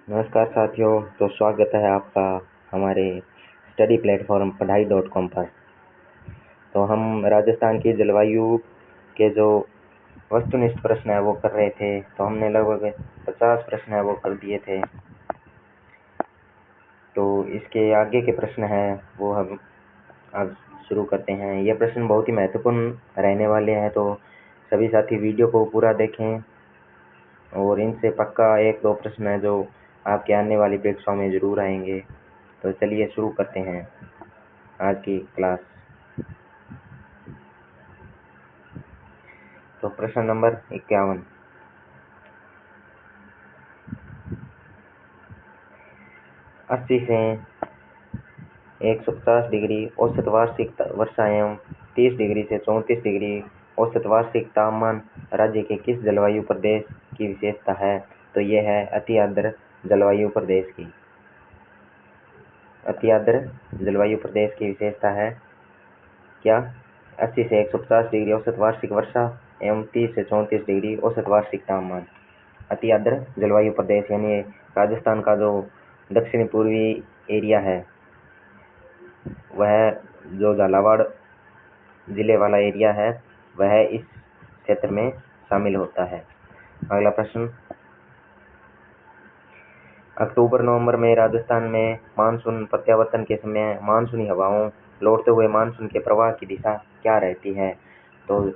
नमस्कार साथियों, तो स्वागत है आपका हमारे स्टडी प्लेटफॉर्म पढ़ाई.com पर। तो हम राजस्थान की जलवायु के जो वस्तुनिष्ठ प्रश्न है वो कर रहे थे। तो हमने लगभग 50 प्रश्न है वो कर दिए थे। तो इसके आगे के प्रश्न हैं वो हम आज शुरू करते हैं। ये प्रश्न बहुत ही महत्वपूर्ण रहने वाले हैं, तो सभी साथी वीडियो को पूरा देखें और इनसे पक्का एक दो प्रश्न है जो आपके आने वाली परीक्षाओं में जरूर आएंगे। तो चलिए शुरू करते हैं आज की क्लास। तो प्रश्न नंबर 51, 80 से 150 डिग्री औसत वार्षिक वर्षा एवं 30 डिग्री से 34 डिग्री औसत वार्षिक तापमान राज्य के किस जलवायु प्रदेश की विशेषता है? तो यह है अति आर्द्र जलवायु प्रदेश की। अति आर्द्र जलवायु प्रदेश की विशेषता है क्या? 80 से 150 डिग्री औसत वार्षिक वर्षा एवं 30 से 34 डिग्री औसत वार्षिक तापमान। अति आर्द्र जलवायु प्रदेश यानी राजस्थान का जो दक्षिण पूर्वी एरिया है, वह जो झालावाड़ जिले वाला एरिया है वह इस क्षेत्र में शामिल होता है। अगला प्रश्न, अक्टूबर नवंबर में राजस्थान में मानसून प्रत्यावर्तन के समय मानसूनी हवाओं लौटते हुए मानसून के प्रवाह की दिशा क्या रहती है? तो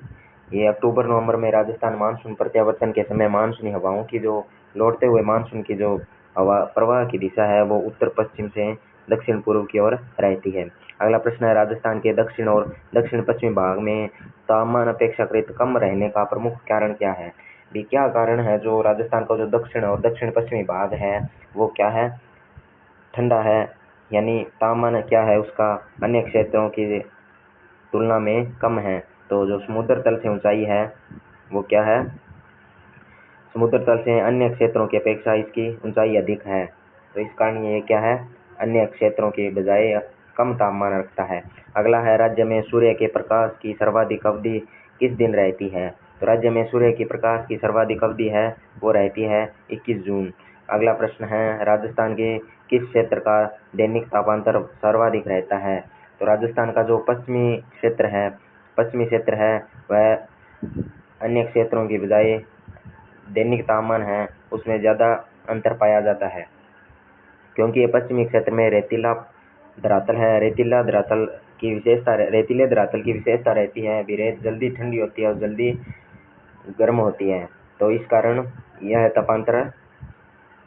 ये अक्टूबर नवंबर में राजस्थान मानसून प्रत्यावर्तन के समय मानसूनी हवाओं की जो लौटते हुए मानसून की जो हवा प्रवाह की दिशा है वो उत्तर पश्चिम से दक्षिण पूर्व की ओर रहती है। अगला प्रश्न है, राजस्थान के दक्षिण और दक्षिण पश्चिमी भाग में तापमान अपेक्षाकृत कम रहने का प्रमुख कारण क्या है? भी क्या कारण है जो राजस्थान का जो दक्षिण और दक्षिण पश्चिमी भाग है वो क्या है? ठंडा है, यानी तापमान क्या है उसका अन्य क्षेत्रों की तुलना में कम है। तो जो समुद्र तल से ऊंचाई है वो क्या है? समुद्र तल से अन्य क्षेत्रों की अपेक्षा इसकी ऊंचाई अधिक है। तो इस कारण ये क्या है? अन्य क्षेत्रों के बजाय कम तापमान रखता है। अगला है, राज्य में सूर्य के प्रकाश की सर्वाधिक अवधि किस दिन रहती है? तो राज्य में सूर्य की प्रकाश की सर्वाधिक अवधि है वो रहती है 21 जून। अगला प्रश्न है, राजस्थान के किस क्षेत्र का दैनिक तापांतर सर्वाधिक रहता है? तो राजस्थान का जो पश्चिमी क्षेत्र है वह अन्य क्षेत्रों की बजाय दैनिक तापमान है उसमें ज़्यादा अंतर पाया जाता है, क्योंकि ये पश्चिमी क्षेत्र में रेतीला धरातल है। रेतीले धरातल की विशेषता रहती है भी रेत जल्दी ठंडी होती है और जल्दी गर्म होती है। तो इस कारण यह तापांतर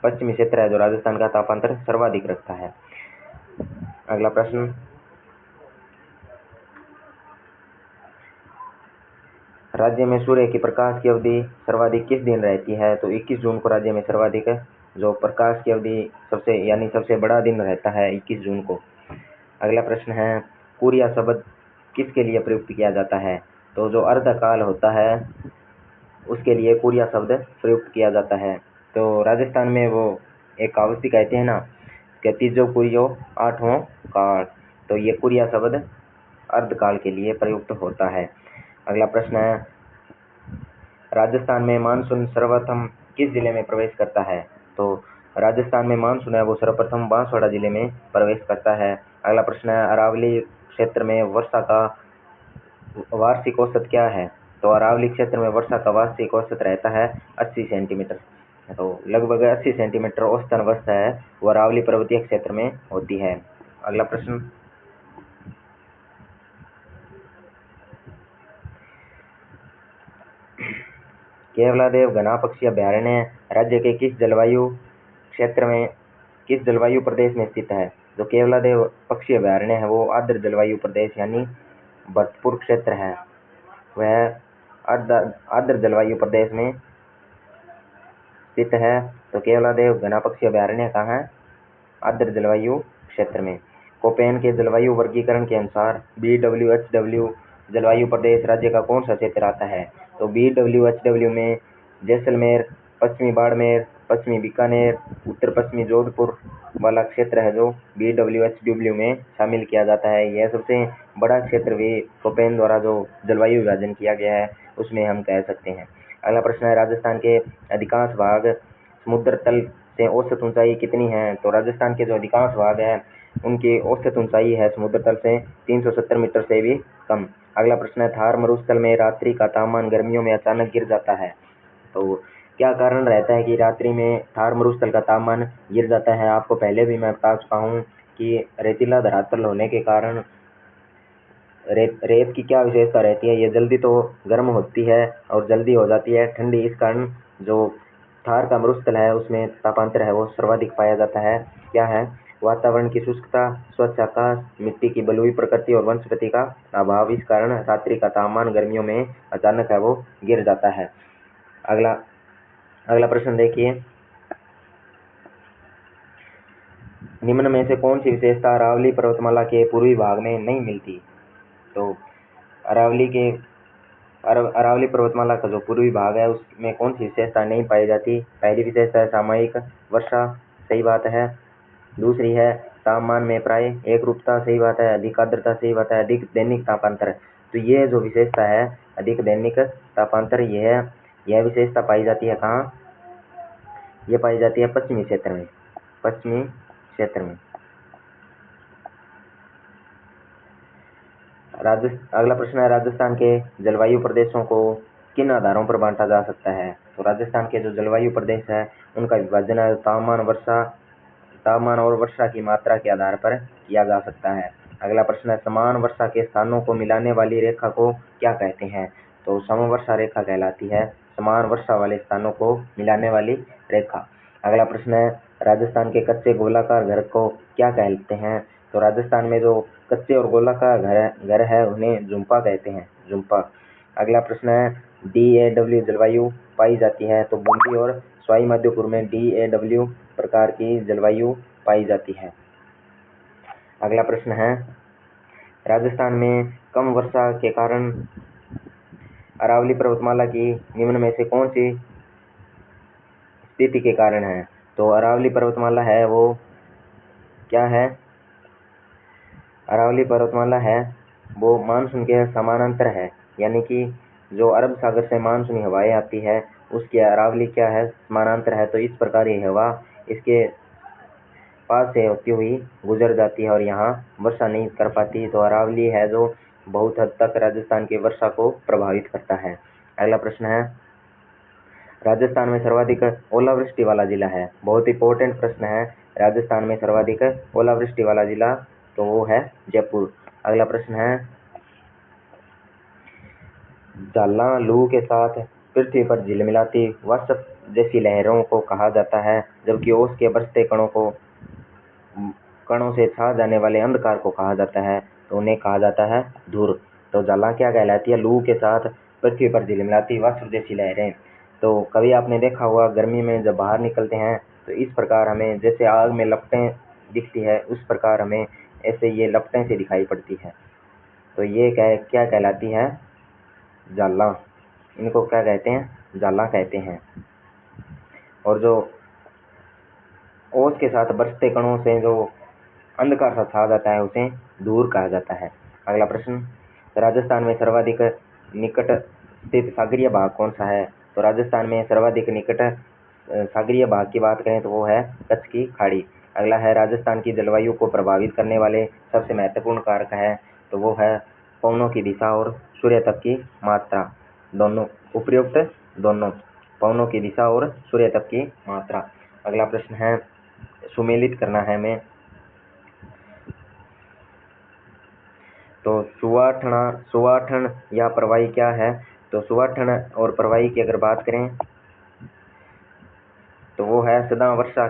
पश्चिमी क्षेत्र है जो राजस्थान का तापांतर सर्वाधिक रखता है। अगला प्रश्न, राज्य में सूर्य की प्रकाश की अवधि सर्वाधिक किस दिन रहती है? तो 21 जून को राज्य में सर्वाधिक जो प्रकाश की अवधि सबसे बड़ा दिन रहता है 21 जून को। अगला प्रश्न है, कुरिया शब्द किसके लिए प्रयुक्त किया जाता है? तो जो अर्धकाल होता है उसके लिए कुरिया शब्द प्रयुक्त किया जाता है। तो राजस्थान में वो एक कहावत कहते हैं ना कि तीजो कुरियो आठों काल, तो ये कुरिया शब्द अर्धकाल के लिए प्रयुक्त होता है। अगला प्रश्न है, राजस्थान में मानसून सर्वप्रथम किस जिले में प्रवेश करता है? तो राजस्थान में मानसून है वो सर्वप्रथम बांसवाड़ा जिले में प्रवेश करता है। अगला प्रश्न है, अरावली क्षेत्र में वर्षा का वार्षिक औसत क्या है? तो अरावली क्षेत्र में वर्षा का वार्षिक औसत रहता है 80 सेंटीमीटर। तो लगभग 80 सेंटीमीटर औसतन वर्षा है वो अरावली पर्वतीय क्षेत्र में होती है। अगला प्रश्न, केवलादेव घना पक्षी अभयारण्य राज्य के किस जलवायु प्रदेश में स्थित है? जो केवलादेव पक्षी अभयारण्य है वो आर्द्र जलवायु प्रदेश यानी भरतपुर क्षेत्र है, वह आर्द्र जलवायु प्रदेश में स्थित है। तो केवलादेव घना पक्षी अभयारण्य कहाँ है? आर्द्र जलवायु क्षेत्र में। कोपेन के जलवायु वर्गीकरण के अनुसार BWHW जलवायु प्रदेश राज्य का कौन सा क्षेत्र आता है? तो BWHW में जैसलमेर, पश्चिमी बाड़मेर, पश्चिमी बीकानेर, उत्तर पश्चिमी जोधपुर वाला क्षेत्र है जो BWHW में शामिल किया जाता है। यह सबसे बड़ा क्षेत्र भी कोपेन द्वारा जो जलवायु विभाजन किया गया है उसमें हम कह सकते हैं। अगला प्रश्न है, राजस्थान के अधिकांश भाग समुद्र तल से औसत ऊंचाई कितनी है? तो राजस्थान के जो अधिकांश भाग है उनकी औसत ऊंचाई है समुद्र तल से 370 मीटर से भी कम। अगला प्रश्न है, थार मरुस्थल में रात्रि का तापमान गर्मियों में अचानक गिर जाता है। तो क्या कारण रहता है कि रात्रि में थार मरुस्थल का तापमान गिर जाता है? आपको पहले भी मैं बता चुका हूँ कि रेतीला धरातल होने के कारण रेत की क्या विशेषता रहती है, ये जल्दी तो गर्म होती है और जल्दी हो जाती है ठंडी। इस कारण जो थार का मरुस्थल है उसमें तापांतर है वो सर्वाधिक पाया जाता है। क्या है? वातावरण की शुष्कता, स्वच्छ आकाश, मिट्टी की बलुई प्रकृति और वनस्पति का अभाव। इस कारण रात्रि का तापमान गर्मियों में अचानक है वो गिर जाता है। अगला प्रश्न देखिए, निम्न में से कौन सी विशेषता अरावली पर्वतमाला के पूर्वी भाग में नहीं मिलती? तो अरावली पर्वतमाला का जो पूर्वी भाग है उसमें कौन सी विशेषता नहीं पाई जाती? पहली विशेषता है सामयिक वर्षा, सही बात है। दूसरी है तापमान में प्राय एक रूपता, सही बात है। अधिक आर्द्रता, सही बात है। अधिक दैनिक तापांतर, तो ये जो विशेषता है अधिक दैनिक तापांतर, यह विशेषता पाई जाती है कहाँ? ये पाई जाती है पश्चिमी क्षेत्र में। पश्चिमी क्षेत्र में। अगला प्रश्न है, राजस्थान के जलवायु प्रदेशों को किन आधारों पर बांटा जा सकता है? तो राजस्थान के जो जलवायु प्रदेश है उनका विभाजन है तापमान और वर्षा की मात्रा के आधार पर किया जा सकता है। अगला प्रश्न है, समान वर्षा के स्थानों को मिलाने वाली रेखा को क्या कहते हैं? तो समवर्षा रेखा कहलाती है समान वर्षा वाले स्थानों को मिलाने वाली रेखा। अगला प्रश्न है, राजस्थान के कच्चे गोलाकार घर को क्या कहते हैं? तो राजस्थान में जो कच्चे और गोलाकार घर है उन्हें झुम्पा कहते हैं, झुम्पा। अगला प्रश्न है, DAW जलवायु पाई जाती है? तो बूंदी और स्वाई मध्य पूर्व में DAW प्रकार की जलवायु पाई जाती है। अगला प्रश्न है, राजस्थान में कम वर्षा के कारण अरावली पर्वतमाला की निम्न में से कौन सी स्थिति के कारण है? तो अरावली पर्वतमाला है वो क्या है? अरावली पर्वतमाला है वो मानसून के समानांतर है, यानी कि जो अरब सागर से मानसूनी हवाएं आती है उसकी अरावली क्या है? समानांतर है। तो इस प्रकार ये हवा इसके पास से होती हुई गुजर जाती है और यहाँ वर्षा नहीं कर पाती। तो अरावली है जो बहुत हद तक राजस्थान की वर्षा को प्रभावित करता है। अगला प्रश्न है, राजस्थान में सर्वाधिक ओलावृष्टि वाला जिला है? बहुत इंपॉर्टेंट प्रश्न है। राजस्थान में सर्वाधिक ओलावृष्टि वाला जिला तो वो है जयपुर। अगला प्रश्न है, झाला लू के साथ पृथ्वी पर झिलमिलाती वाष्प जैसी लहरों को कहा जाता है, जबकि ओस के बरसते कणों से छा जाने वाले अंधकार को कहा जाता है। तो उन्हें कहा जाता है धूर। तो झाला क्या कहलाती है? लू के साथ पृथ्वी पर झिलमिलाती वाष्प जैसी लहरें। तो कभी आपने देखा होगा गर्मी में जब बाहर निकलते हैं तो इस प्रकार हमें जैसे आग में लपटें दिखती है उस प्रकार हमें ऐसे ये लपटें से दिखाई पड़ती है। तो ये क्या कहलाती है? झाला। इनको क्या कहते हैं? झाला कहते हैं। और जो ओस के साथ बरसते कणों से जो अंधकार सा छा जाता है उसे धूर कहा जाता है। अगला प्रश्न, राजस्थान में सर्वाधिक निकट स्थित सागरीय भाग कौन सा है? तो राजस्थान में सर्वाधिक निकट सागरीय भाग की बात करें तो वो है कच्छ की खाड़ी। अगला है, राजस्थान की जलवायु को प्रभावित करने वाले सबसे महत्वपूर्ण कारक है? तो वो है पवनों की दिशा और सूर्य तप की मात्रा, दोनों उपयुक्त, दोनों पवनों की दिशा और सूर्य तप की मात्रा। अगला प्रश्न है, सुमेलित करना है हमें। तो सुवाठन या प्रवाही क्या है? तो सुवाठन और प्रवाही की अगर बात करें तो वो है सदा वर्षा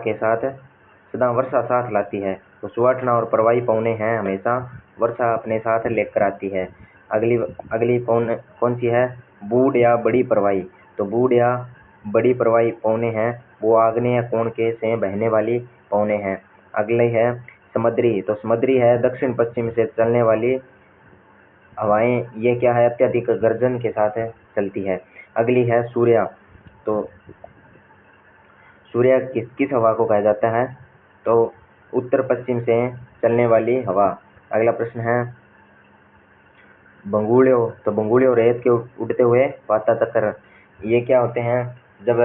साथ लाती है। तो सुवाठन और प्रवाही पवने हैं हमेशा वर्षा अपने साथ लेकर आती है। अगली पवन कौन सी है? बूढ़ या बड़ी प्रवाही। तो बूढ़ या बड़ी प्रवाही पवने हैं वो आग्नेय कोण के से बहने वाली पवने हैं। अगले है समुद्री। तो समुद्री है दक्षिण पश्चिम से चलने वाली हवाएं, ये क्या है? अत्यधिक गर्जन के साथ चलती है। अगली है सूर्या। तो सूर्या किस हवा को कहा जाता है? तो उत्तर पश्चिम से चलने वाली हवा। अगला प्रश्न है, बंगुड़ियों। तो बंगुड़ियों रेत के उड़ते हुए वाता चक्र, ये क्या होते हैं? जब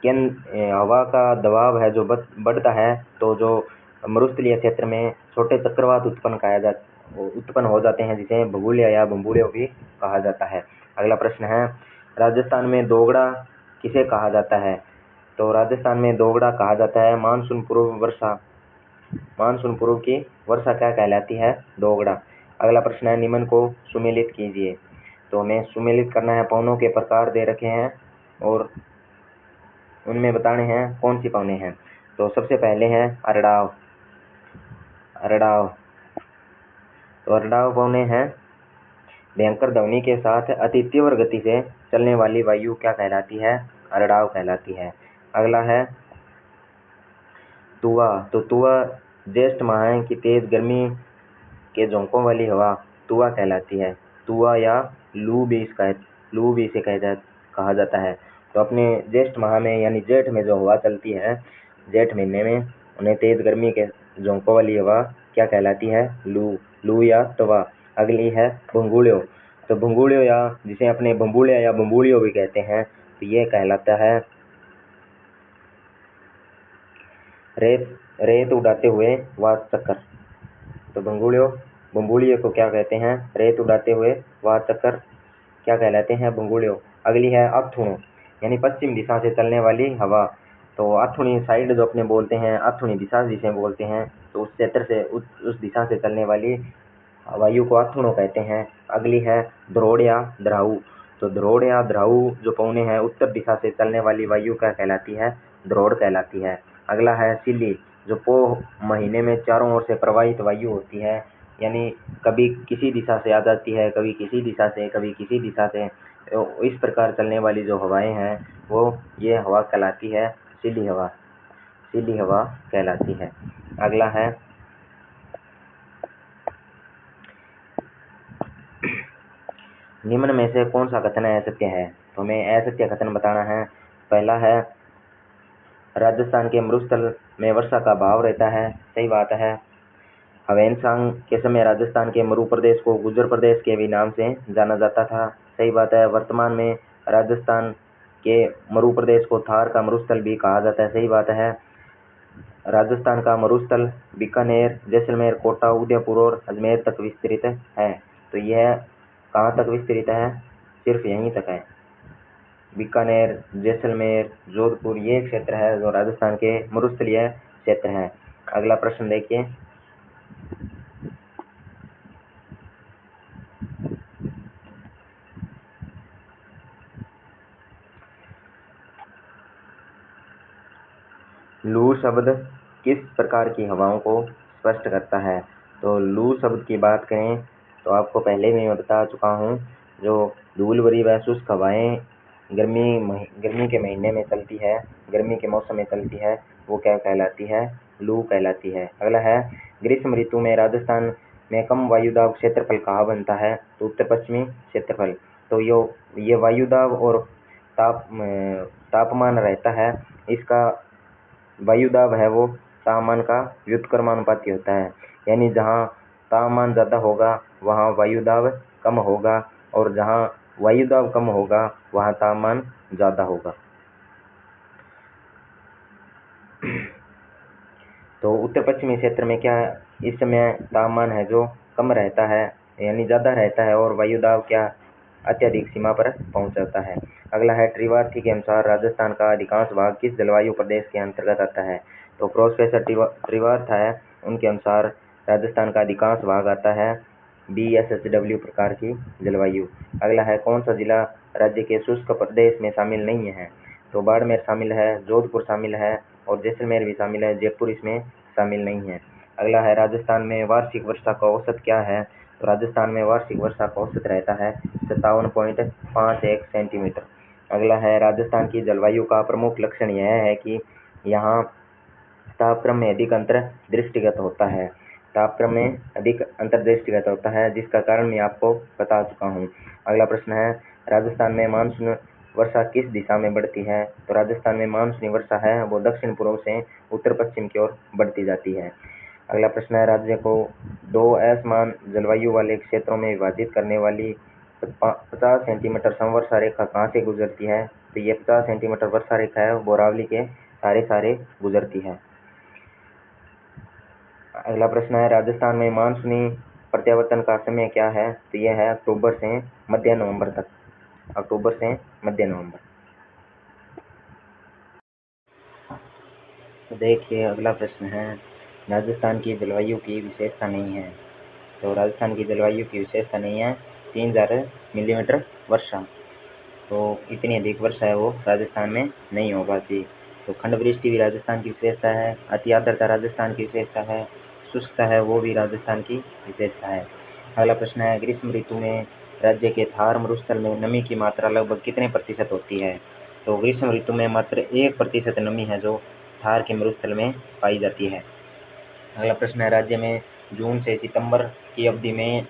हवा का दबाव है जो बढ़ता है तो जो मरुस्थलीय क्षेत्र में छोटे चक्रवात उत्पन्न हो जाते हैं, जिसे भूगुलिया या बम्बुलियो भी कहा जाता है। अगला प्रश्न है, राजस्थान में दोगड़ा किसे कहा जाता है? तो राजस्थान में दोगड़ा कहा जाता है मानसून पूर्व की वर्षा क्या कहलाती है? दोगड़ा। अगला प्रश्न है, निम्न को सुमेलित कीजिए। तो हमें सुमेलित करना है, पवनों के प्रकार दे रखे हैं और उनमें बताने हैं कौन सी पवनें हैं। तो सबसे पहले है अरडाव। तो अरडाव पवनें हैं भयंकर ध्वनि के साथ अति तीव्र गति से चलने वाली वायु क्या कहलाती है? अरडाव कहलाती है। अगला है तुवा। तो तुवा ज्येष्ठ माह की तेज गर्मी के झोंकों वाली हवा तुवा कहलाती है। तुवा या लू भी इसे कहा जाता है। तो अपने ज्येष्ठ माह में यानी जेठ में जो हवा चलती है, जेठ महीने में, उन्हें तेज गर्मी के झोंकों वाली हवा क्या कहलाती है? लू या तवा। अगली है भंगुड़ियो। तो भंगुड़ियो या जिसे अपने बम्बुलिया या बम्बुलियो भी कहते हैं, तो ये कहलाता है रेत उड़ाते हुए वात चक्कर। तो बम्बुलियो को क्या कहते हैं? रेत उड़ाते हुए वात चक्कर क्या कहलाते हैं? बम्बुलियो। अगली है अथुणो, यानी पश्चिम दिशा से चलने वाली हवा। तो अथुणी साइड जो अपने बोलते हैं, अथुणी दिशा जिसे बोलते हैं, तो उस क्षेत्र से उस दिशा से चलने वाली वायु को अथुणो कहते हैं। अगली है ध्रोड़ या ध्राऊ। तो ध्रोड़ या ध्राऊ जो पवने हैं, उत्तर दिशा से चलने वाली वायु क्या कहलाती है? ध्रोड़ कहलाती है। अगला है सिल्ली, जो पोह महीने में चारों ओर से प्रवाहित वायु होती है, यानी कभी किसी दिशा से आ जाती है, कभी किसी दिशा से, कभी किसी दिशा से, तो इस प्रकार चलने वाली जो हवाएं हैं वो ये हवा कहलाती है सिल्ली हवा कहलाती है। अगला है निम्न में से कौन सा कथन असत्य है? तो हमें असत्य कथन बताना है। पहला है राजस्थान के मरुस्थल में वर्षा का अभाव रहता है। सही बात है। हवेनसांग के समय राजस्थान के मरु प्रदेश को गुर्जर प्रदेश के भी नाम से जाना जाता था। सही बात है। वर्तमान में राजस्थान के मरु प्रदेश को थार का मरुस्थल भी कहा जाता है। सही बात है। राजस्थान का मरुस्थल बीकानेर, जैसलमेर, कोटा, उदयपुर और अजमेर तक विस्तृत है। तो यह कहाँ तक विस्तृत है? सिर्फ यहीं तक है। बीकानेर, जैसलमेर, जोधपुर, ये क्षेत्र है जो राजस्थान के मरुस्थलीय क्षेत्र है। अगला प्रश्न देखिए, लू शब्द किस प्रकार की हवाओं को स्पष्ट करता है? तो लू शब्द की बात करें तो आपको पहले भी मैं बता चुका हूँ, जो धूल भरी व शुष्क हवाएं गर्मी के महीने में चलती है, गर्मी के मौसम में चलती है, वो क्या कहलाती है? लू कहलाती है। अगला है ग्रीष्म ऋतु में राजस्थान में कम वायुदाब क्षेत्रफल कहाँ बनता है? तो उत्तर पश्चिमी क्षेत्रफल। तो ये वायुदाब और तापमान रहता है, इसका वायुदाब है वो तापमान का व्युत्क्रमानुपाती होता है, यानी जहाँ तापमान ज़्यादा होगा वहाँ वायुदाब कम होगा, और जहाँ वायुदाब कम होगा वहाँ तापमान ज़्यादा होगा। तो उत्तर पश्चिमी क्षेत्र में क्या इस समय तापमान है जो कम रहता है, यानी ज़्यादा रहता है, और वायुदाब क्या अत्यधिक सीमा पर पहुंच जाता है। अगला है ट्रिवार्थी के अनुसार राजस्थान का अधिकांश भाग किस जलवायु प्रदेश के अंतर्गत आता है? तो प्रोफेसर त्रिवार्थ है, उनके अनुसार राजस्थान का अधिकांश भाग आता है BSHW प्रकार की जलवायु। अगला है कौन सा जिला राज्य के शुष्क प्रदेश में शामिल नहीं है? तो बाड़मेर शामिल है, जोधपुर शामिल है और जैसलमेर भी शामिल है, जयपुर इसमें शामिल नहीं है। अगला है राजस्थान में वार्षिक वर्षा का औसत क्या है? तो राजस्थान में वार्षिक वर्षा का औसत रहता है 57.51 सेंटीमीटर। अगला है राजस्थान की जलवायु का प्रमुख लक्षण यह है कि यहाँ तापक्रम में अधिक अंतर दृष्टिगत होता है। तापक्रम में अधिक अंतर दृष्टिगत होता है, जिसका कारण मैं आपको बता चुका हूँ। अगला प्रश्न है राजस्थान में मानसून वर्षा किस दिशा में बढ़ती है? तो राजस्थान में मानसूनी वर्षा है वो दक्षिण पूर्व से उत्तर पश्चिम की ओर बढ़ती जाती है। अगला प्रश्न है राज्य को 2 असमान जलवायु वाले क्षेत्रों में विभाजित करने वाली 50 सेंटीमीटर समवर्षा रेखा कहाँ से गुजरती है? तो ये 50 सेंटीमीटर वर्षा रेखा है, बोरावली के सारे गुजरती है। अगला प्रश्न है, राजस्थान में मानसूनी प्रत्यावर्तन का समय क्या है? तो यह है अक्टूबर से मध्य नवंबर तक, अक्टूबर से मध्य नवंबर। तो देखिए अगला प्रश्न है, राजस्थान की जलवायु की विशेषता नहीं है। तो राजस्थान की जलवायु की विशेषता नहीं है 3000 मिलीमीटर वर्षा, तो इतनी अधिक वर्षा है वो राजस्थान में नहीं हो पाती। तो खंड वृष्टि भी राजस्थान की विशेषता है, अति आर्द्रता राजस्थान की विशेषता है, शुष्कता है वो भी राजस्थान की विशेषता है। अगला प्रश्न है, ग्रीष्म ऋतु में राज्य के थार मरुस्थल में नमी की मात्रा लगभग कितने प्रतिशत होती है? तो ग्रीष्म ऋतु में मात्र 1% नमी है जो थार के मरुस्थल में पाई जाती है। अगला प्रश्न है, राज्य में जून से सितंबर की अवधि में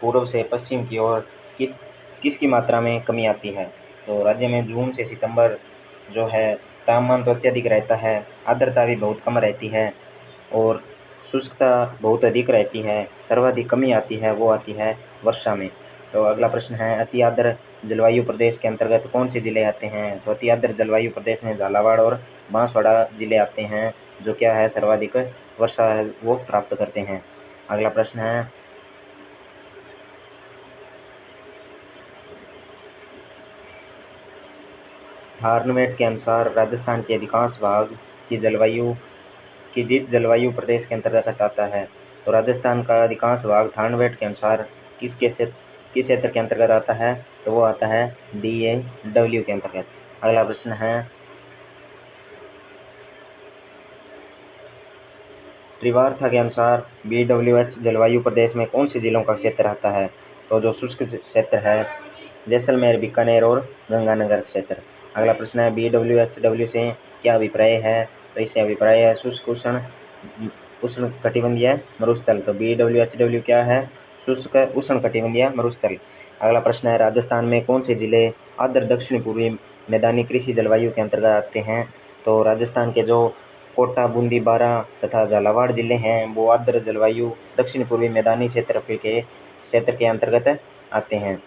पूर्व से पश्चिम की ओर किसकी मात्रा में कमी आती है? तो राज्य में जून से सितंबर जो है तापमान तो अत्यधिक रहता है, आर्द्रता भी बहुत कम रहती है और शुष्कता बहुत अधिक रहती है। सर्वाधिक कमी आती है वो आती है वर्षा में। तो अगला प्रश्न है, अति आर्द्र जलवायु प्रदेश के अंतर्गत कौन से जिले आते हैं? तो अति आर्द्र जलवायु प्रदेश में झालावाड़ और बांसवाड़ा जिले आते हैं जो क्या है सर्वाधिक वर्षा है वो प्राप्त करते हैं। अगला प्रश्न है, हार्नवेट के अनुसार राजस्थान के अधिकांश भाग की जलवायु की जिस जलवायु प्रदेश के अंतर्गत आता है? तो राजस्थान का अधिकांश भाग हार्नवेट के अनुसार किस क्षेत्र के अंतर्गत आता है? तो वो आता है DAW के अंतर्गत। अगला प्रश्न है, त्रिवार्था के अनुसार BWH जलवायु प्रदेश में कौन से जिलों का क्षेत्र आता है? तो जो शुष्क क्षेत्र है जैसलमेर, बीकानेर और गंगानगर क्षेत्र। अगला प्रश्न है, BWHW से क्या अभिप्राय है? तो इससे अभिप्राय है शुष्क उष्ण कटिबंधीय मरुस्थल। तो BWHW क्या है? शुष्क उष्ण कटिबंधीय मरुस्थल। अगला प्रश्न है, राजस्थान में कौन से जिले आर्द्र दक्षिण पूर्वी मैदानी कृषि जलवायु के अंतर्गत आते हैं? तो राजस्थान के जो कोटा, बूंदी, बारां तथा झालावाड़ जिले हैं वो आर्द्र जलवायु दक्षिण पूर्वी मैदानी क्षेत्र के अंतर्गत आते हैं।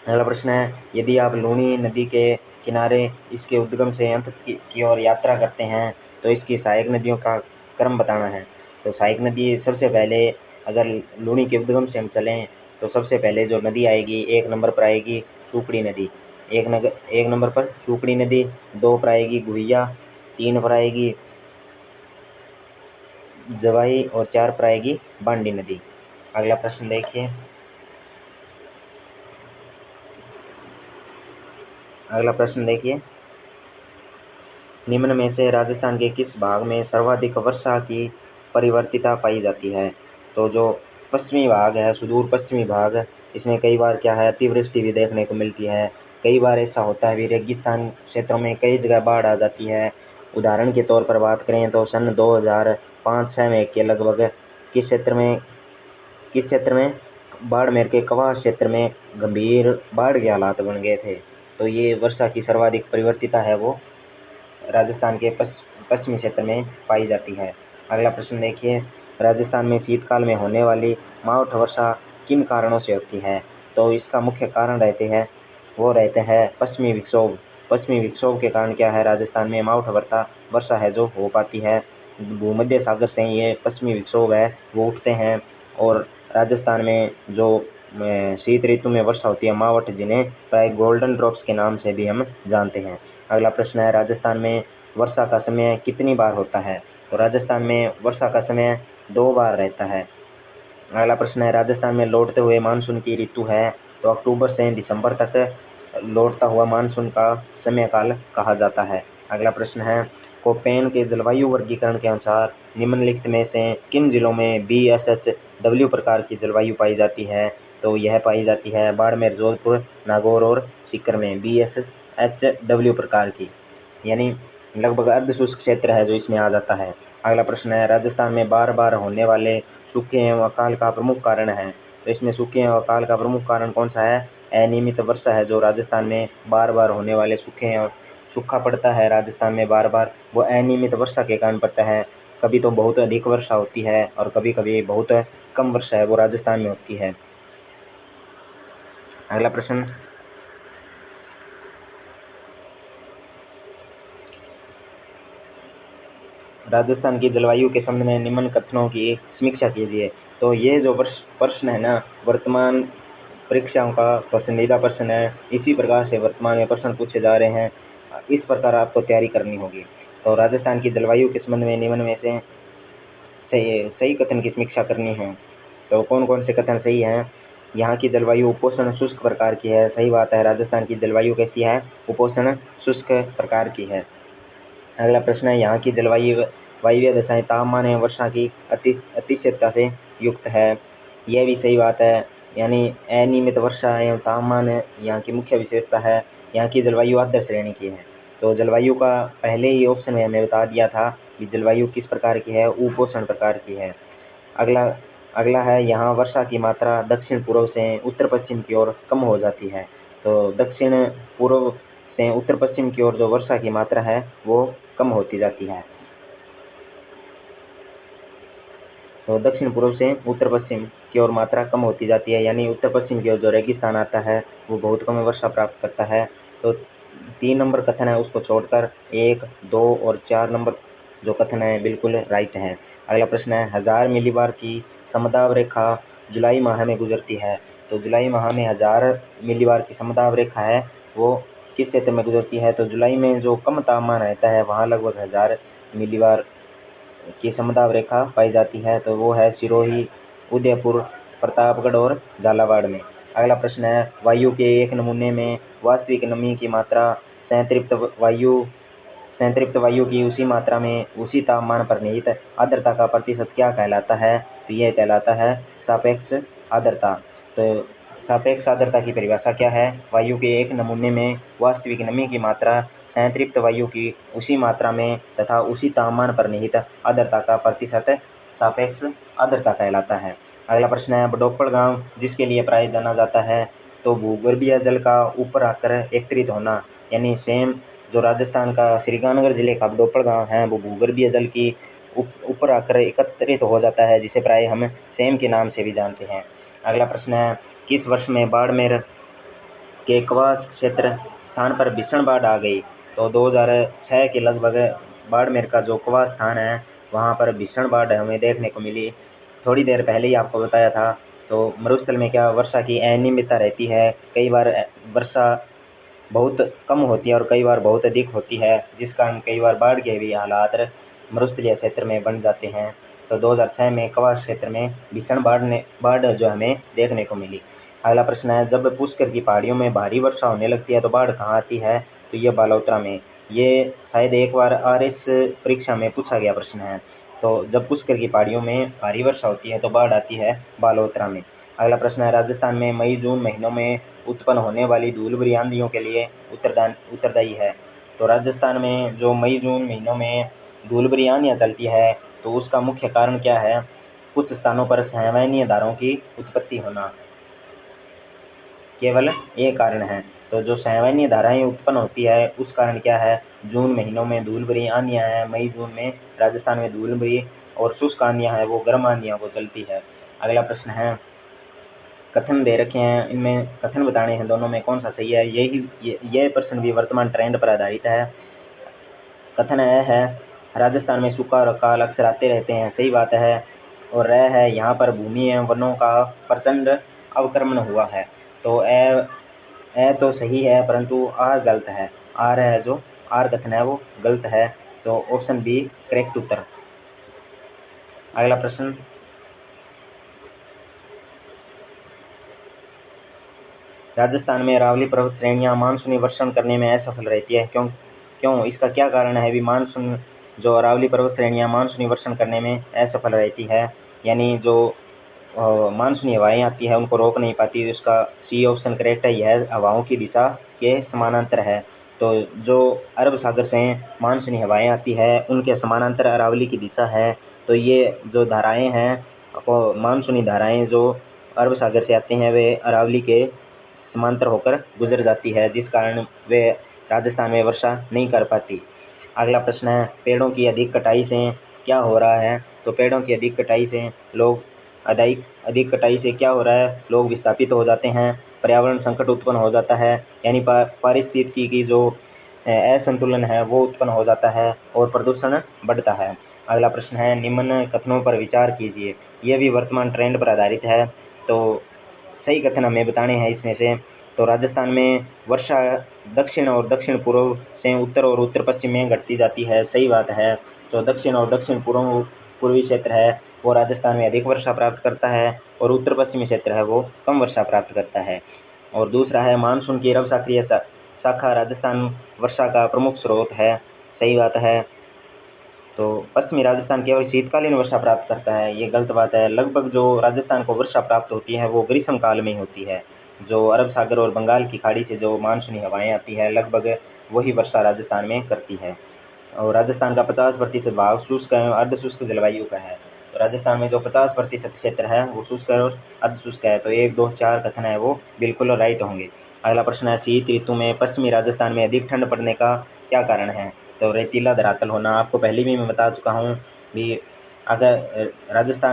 अगला प्रश्न है, यदि आप लूनी नदी के किनारे इसके उद्गम से अंत की ओर यात्रा करते हैं तो इसकी सहायक नदियों का क्रम बताना है। तो सहायक नदी सबसे पहले अगर लूनी के उद्गम से हम चलें तो सबसे पहले जो नदी आएगी 1 नंबर पर आएगी सुकड़ी नदी, 1 नंबर पर सुकड़ी नदी, 2 पर आएगी गुहिया, 3 पर आएगी जवाई और 4 पर आएगी बांडी नदी। अगला प्रश्न देखिए, अगला प्रश्न देखिए, निम्न में से राजस्थान के किस भाग में सर्वाधिक वर्षा की परिवर्तिता पाई जाती है? तो जो पश्चिमी भाग है, सुदूर पश्चिमी भाग, इसमें कई बार क्या है अतिवृष्टि भी देखने को मिलती है। कई बार ऐसा होता है भी रेगिस्तान क्षेत्रों में कई जगह बाढ़ आ जाती है। उदाहरण के तौर पर बात करें तो सन 2005-06 में के लगभग किस क्षेत्र में बाड़मेर के कवास क्षेत्र में गंभीर बाढ़ के हालात बन गए थे। तो ये वर्षा की सर्वाधिक परिवर्तिता है वो राजस्थान के पश्चिमी क्षेत्र में पाई जाती है। अगला प्रश्न देखिए, राजस्थान में शीतकाल में होने वाली मावठ वर्षा किन कारणों से होती है? तो इसका मुख्य कारण रहते हैं पश्चिमी विक्षोभ। पश्चिमी विक्षोभ के कारण क्या है राजस्थान में मावठ वर्षा है जो हो पाती है। भूमध्य सागर से ये पश्चिमी विक्षोभ है वो उठते हैं और राजस्थान में जो शीत ऋतु में वर्षा होती है मावठ, जिन्हें प्राय गोल्डन ड्रॉप्स के नाम से भी हम जानते हैं। अगला प्रश्न है, राजस्थान में वर्षा का समय कितनी बार होता है? तो राजस्थान में वर्षा का समय 2 बार रहता है। अगला प्रश्न है, राजस्थान में लौटते हुए मानसून की ऋतु है तो अक्टूबर से दिसंबर तक लौटता हुआ मानसून का समय काल कहा जाता है। अगला प्रश्न है, कोपेन के जलवायु वर्गीकरण के अनुसार निम्नलिखित में से किन जिलों में BSHW प्रकार की जलवायु पाई जाती है? तो यह पाई जाती है बाड़मेर, जोधपुर, नागौर और सीकर में BSHW प्रकार की, यानी लगभग अर्ध शुष्क क्षेत्र है जो इसमें आ जाता है। अगला प्रश्न है, राजस्थान में बार बार होने वाले सूखे एवं अकाल का प्रमुख कारण है? तो इसमें सूखे एवं अकाल का प्रमुख कारण कौन सा है? अनियमित वर्षा है जो राजस्थान में बार बार होने वाले सूखा पड़ता है राजस्थान में बार बार, वो अनियमित वर्षा के कारण पड़ता है। कभी तो बहुत अधिक वर्षा होती है और कभी कभी बहुत कम वर्षा है वो राजस्थान में होती है। अगला प्रश्न, राजस्थान की जलवायु के संबंध में निम्न कथनों की समीक्षा कीजिए। तो ये जो प्रश्न है ना, वर्तमान परीक्षाओं का पसंदीदा प्रश्न है। इसी प्रकार से वर्तमान में प्रश्न पूछे जा रहे हैं। इस प्रकार आपको तैयारी करनी होगी। तो राजस्थान की जलवायु के संबंध में निम्न में से सही कथन की समीक्षा करनी है। तो कौन कौन से कथन सही हैं? यहाँ की जलवायु उपोष्ण शुष्क प्रकार की है, सही बात है। राजस्थान की जलवायु कैसी है? उपोष्ण शुष्क प्रकार की है। अगला प्रश्न है, यहाँ की जलवायु वायव्य दशाएं तापमान एवं वर्षा की अतिशयता से युक्त है, यह भी सही बात है। यानी अनियमित वर्षा एवं तापमान यहाँ की मुख्य विशेषता है। यहाँ की जलवायु आर्द्र श्रेणी की है। तो जलवायु का पहले ही ऑप्शन में हमें बता दिया था कि जलवायु किस प्रकार की है, उपोष्ण प्रकार की है। अगला है, यहाँ वर्षा की मात्रा दक्षिण पूर्व से उत्तर पश्चिम की ओर कम हो जाती है। तो दक्षिण पूर्व से उत्तर पश्चिम की ओर जो वर्षा की मात्रा है वो कम होती जाती है। तो दक्षिण पूर्व से उत्तर पश्चिम की ओर मात्रा कम होती जाती है, यानी उत्तर पश्चिम की ओर जो रेगिस्तान आता है वो बहुत कम वर्षा प्राप्त करता है। तो 3 नंबर कथन है उसको छोड़कर 1, 2 और 4 नंबर जो कथन है बिल्कुल राइट है। अगला प्रश्न है, 1000 मिलीबार की समदाब रेखा जुलाई माह में गुजरती है। तो जुलाई माह में 1000 मिलीबार की समदाब रेखा है वो किस क्षेत्र में गुजरती है? तो जुलाई में जो कम तापमान रहता है वहाँ लगभग 1000 मिलीबार की समदाब रेखा पाई जाती है। तो वो है सिरोही, उदयपुर, प्रतापगढ़ और झालावाड़ में। अगला प्रश्न है, वायु के एक नमूने में वास्तविक नमी की मात्रा संतृप्त वायु की उसी मात्रा में उसी तापमान पर निहित आर्द्रता का प्रतिशत क्या कहलाता है? तो यह कहलाता है सापेक्ष आर्द्रता। तो सापेक्ष आर्द्रता की परिभाषा क्या है? वायु के एक नमूने में वास्तविक नमी की मात्रा संतृप्त वायु की उसी मात्रा में तथा उसी तापमान पर निहित आर्द्रता का प्रतिशत सापेक्ष आर्द्रता कहलाता है। अगला प्रश्न है, बडोपड़ गांव जिसके लिए प्राय जाना जाता है। तो भूगर्भीय जल का ऊपर आकर एकत्रित होना, यानी सेम जो राजस्थान का श्रीगंगानगर जिले का बडोपड़ गांव है वो भूगर्भीय जल की ऊपर आकर एकत्रित हो जाता है, जिसे प्राय हम सेम के नाम से भी जानते हैं। अगला प्रश्न है, किस वर्ष में बाड़मेर के कवास क्षेत्र स्थान पर भीषण बाढ़ आ गई? तो 2006 के लगभग बाड़मेर का जो कवास स्थान है वहाँ पर भीषण बाढ़ हमें देखने को मिली। थोड़ी देर पहले ही आपको बताया था। तो मरुस्थल में क्या वर्षा की अनियमितता रहती है, कई बार वर्षा बहुत कम होती है और कई बार बहुत अधिक होती है, जिस कारण कई बार बाढ़ के भी हालात मरुस्थलीय क्षेत्र में बन जाते हैं। तो 2006 में कवास क्षेत्र में भीषण बाढ़ जो हमें देखने को मिली। अगला प्रश्न है, जब पुष्कर की पहाड़ियों में भारी वर्षा होने लगती है तो बाढ़ कहाँ आती है? तो ये बालोतरा में। ये शायद एक बार आरएस परीक्षा में पूछा गया प्रश्न है। तो जब पुष्कर की पहाड़ियों में भारी वर्षा होती है तो बाढ़ आती है बालोतरा में। अगला प्रश्न है, राजस्थान में मई जून महीनों में उत्पन्न होने वाली धूल भरी आंधियों के लिए उत्तरदायी है। तो राजस्थान में जो मई जून महीनों में धूल भरी आंधियाँ चलती है तो उसका मुख्य कारण क्या है? कुछ स्थानों पर संवहनीय धाराओं की उत्पत्ति होना, केवल ये कारण है। तो जो संवहनीय धाराएं उत्पन्न होती है उस कारण क्या है? जून महीनों में धूल भरी आंधियाँ हैं, मई जून में राजस्थान में धूल भरी और शुष्क आंधियाँ हैं, वो गर्म आंधियाँ को चलती है। अगला प्रश्न है, कथन दे रखे हैं, इनमें कथन बताने हैं दोनों में कौन सा सही है। यह प्रश्न भी वर्तमान ट्रेंड पर आधारित है। कथन है, राजस्थान में सूखा और अकाल अक्सर आते रहते हैं, सही बात है। और रह है, यहाँ पर भूमि एवं वनों का प्रचंड अवक्रमण हुआ है। तो ए तो सही है परंतु आर गलत है। आर है जो आर कथन है वो गलत है। तो ऑप्शन बी करेक्ट उत्तर। अगला प्रश्न, राजस्थान में अरावली पर्वत श्रेणियां मानसूनी वर्षण करने में असफल रहती है, क्यों इसका क्या कारण है? भी मानसून जो अरावली पर्वत श्रेणियां मानसूनी वर्षण करने में असफल रहती है, यानी जो मानसूनी हवाएं आती है उनको रोक नहीं पाती। उसका सी ऑप्शन करेक्ट है, यह हवाओं की दिशा के समानांतर है। तो जो अरब सागर से मानसूनी हवाएं आती है उनके समानांतर अरावली की दिशा है। तो ये जो धाराएं हैं मानसूनी धाराएं जो अरब सागर से आते हैं वे अरावली के समांतर होकर गुजर जाती है, जिस कारण वे राजस्थान में वर्षा नहीं कर पाती। अगला प्रश्न है, पेड़ों की अधिक कटाई से क्या हो रहा है? तो पेड़ों की अधिक कटाई से अधिक कटाई से क्या हो रहा है? लोग विस्थापित हो जाते हैं, पर्यावरण संकट उत्पन्न हो जाता है, यानी पारिस्थितिकी की जो असंतुलन है वो उत्पन्न हो जाता है और प्रदूषण बढ़ता है। अगला प्रश्न है, निम्न कथनों पर विचार कीजिए। ये भी वर्तमान ट्रेंड पर आधारित है, तो सही कथन हमें बताने हैं इसमें से। तो राजस्थान में वर्षा दक्षिण और दक्षिण पूर्व से उत्तर और उत्तर पश्चिम में घटती जाती है, सही बात है। तो दक्षिण और दक्षिण पूर्वी क्षेत्र है वो राजस्थान में अधिक वर्षा प्राप्त करता है और उत्तर पश्चिमी क्षेत्र है वो कम वर्षा प्राप्त करता है। और दूसरा है, मानसून की रव सक्रिय शाखा राजस्थान वर्षा का प्रमुख स्रोत है, सही बात है। तो पश्चिमी राजस्थान केवल शीतकालीन वर्षा प्राप्त करता है, ये गलत बात है। लगभग जो राजस्थान को वर्षा प्राप्त होती है वो ग्रीष्म काल में होती है। जो अरब सागर और बंगाल की खाड़ी से जो मानसूनी हवाएं आती है लगभग वही वर्षा राजस्थान में करती है। और राजस्थान का 50% भाग शुष्क एवं अर्धशुष्क जलवायु का है। तो राजस्थान में जो 50% क्षेत्र है वो शुष्क और अर्धशुष्क है। तो 1, 2, 4 कथन है वो बिल्कुल राइट होंगे। अगला प्रश्न है, शीत ऋतु में पश्चिमी राजस्थान में अधिक ठंड पड़ने का क्या कारण है? तो रेतीला धरातल होना। आपको पहले भी मैं बता चुका हूँ भी अगर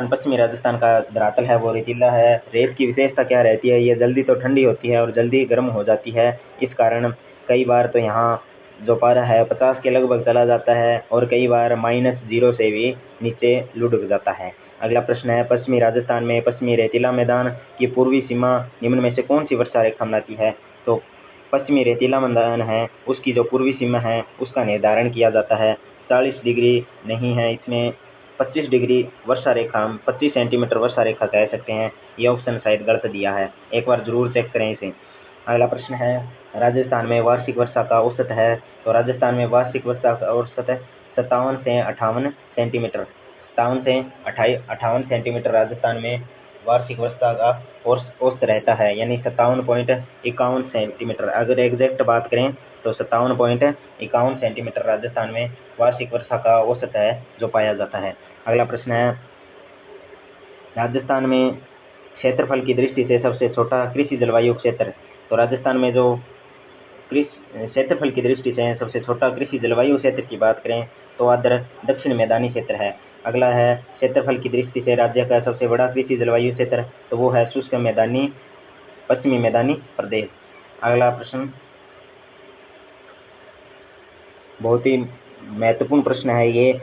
पश्चिमी राजस्थान का धरातल है वो रेतीला है। रेत की विशेषता क्या रहती है, ये जल्दी तो ठंडी होती है और जल्दी गर्म हो जाती है। इस कारण कई बार तो यहाँ जो पारा है 50 के लगभग चला जाता है और कई बार -0 से भी नीचे लुढ़क जाता है। अगला प्रश्न है, पश्चिमी राजस्थान में पश्चिमी रेतीला मैदान की पूर्वी सीमा निम्न में से कौन सी वर्षा रेखा बनाती है? तो पश्चिमी रेतीला मैदान है उसकी जो पूर्वी सीमा है उसका निर्धारण किया जाता है। 40 डिग्री नहीं है इसमें, 25 डिग्री वर्षा रेखा, 25 सेंटीमीटर वर्षा रेखा कह सकते हैं। ये ऑप्शन शायद गलत दिया है, एक बार जरूर चेक करें इसे। अगला प्रश्न है, राजस्थान में वार्षिक वर्षा का औसत है। तो राजस्थान में वार्षिक वर्षा का औसत 57 से 58 सेंटीमीटर, 57 से 58 सेंटीमीटर राजस्थान में वार्षिक वर्षा का औसत रहता है, यानी 57.51 सेंटीमीटर। अगर एग्जैक्ट बात करें तो 57.51 सेंटीमीटर राजस्थान में वार्षिक वर्षा का औसत है जो पाया जाता है। अगला प्रश्न है, राजस्थान में क्षेत्रफल की दृष्टि से सबसे छोटा कृषि जलवायु क्षेत्र। तो राजस्थान में जो क्षेत्रफल की दृष्टि से सबसे छोटा कृषि जलवायु क्षेत्र की बात करें तो आदर दक्षिण मैदानी क्षेत्र है। अगला है, क्षेत्रफल की दृष्टि से राज्य का सबसे बड़ा कृषि जलवायु क्षेत्र, तो वो है शुष्क मैदानी पश्चिमी मैदानी प्रदेश। अगला प्रश्न बहुत ही महत्वपूर्ण प्रश्न है, ये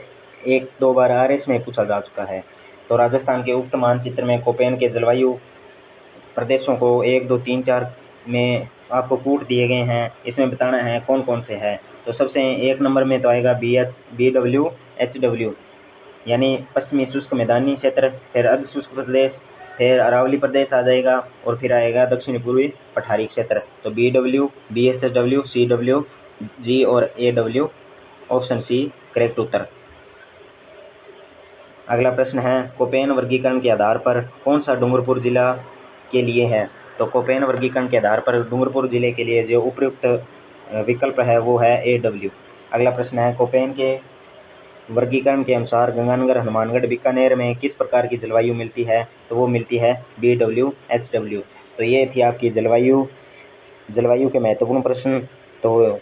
1-2 बार RS में पूछा जा चुका है। तो राजस्थान के उक्त मानचित्र में कोपेन के जलवायु प्रदेशों को 1, 2, 3, 4 में आपको कूट दिए गए हैं, इसमें बताना है कौन कौन से हैं। तो सबसे 1 नंबर में तो आएगा BW HW, यानी पश्चिमी शुष्क मैदानी क्षेत्र, फिर अर्ध शुष्क प्रदेश, फिर अरावली प्रदेश आ जाएगा और फिर आएगा दक्षिणी पूर्वी पठारी क्षेत्र। तो BW, BSW, CW, G और AW, ऑप्शन सी करेक्ट उत्तर। अगला प्रश्न है, कोपेन वर्गीकरण के आधार पर कौन सा डूंगरपुर जिला के लिए है? तो कोपेन वर्गीकरण के आधार पर डूंगरपुर जिले के लिए जो उपयुक्त विकल्प है वो है AW। अगला प्रश्न है, कोपेन के वर्गीकरण के अनुसार गंगानगर, हनुमानगढ़, बीकानेर में किस प्रकार की जलवायु मिलती है? तो वो मिलती है BW HW। तो ये थी आपकी जलवायु के महत्वपूर्ण प्रश्न। तो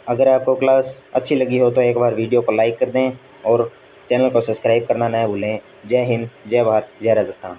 अगर आपको क्लास अच्छी लगी हो तो एक बार वीडियो को लाइक कर दें और चैनल को सब्सक्राइब करना ना भूलें। जय हिंद, जय भारत, जय राजस्थान।